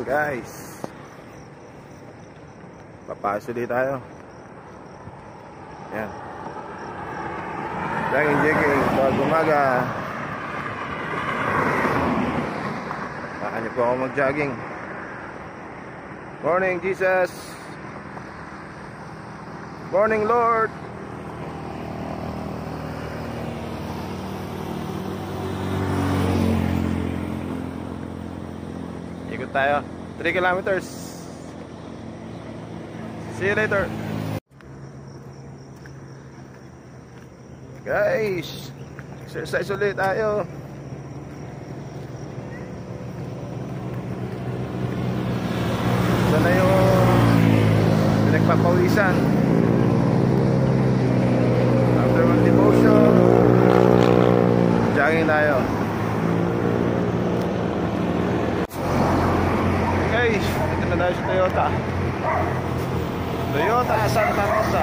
guys, papasok ulit tayo. Yan, jogging bawat umaga. Saan niyo po ako mag-jogging. Morning Jesus, morning Lord. Ikot tayo 3 kilometers. See you later guys. Exercise ulit tayo. Sana yung pinagpapawisan after mag-devotion, jogging tayo. Guys, ito na tayo sa Toyota Santa Rosa.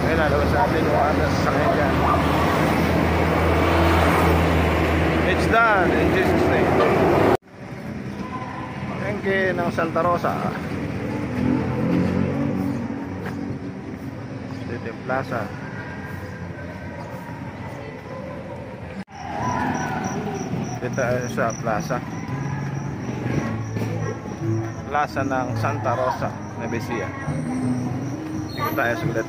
May lalabas sa atin yung atas sa kanya dyan. It's done in Jesus' name. Palengke ng Santa Rosa, City Plaza. Dito tayo sa Plaza ng Santa Rosa, Nevesia. Dito tayo sulit.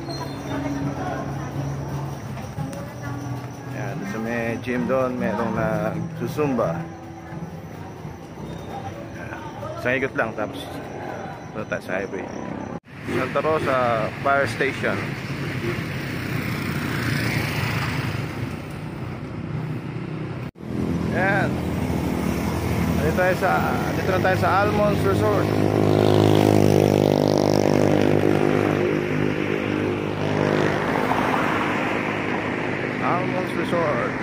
Yan, sa may gym doon, merong nagsusumba. Isang ikot lang, tapos punta tayo sa highway. Santa Rosa Fire Station. Yan, dito na tayo sa Almonds Resort. Almonds Resort.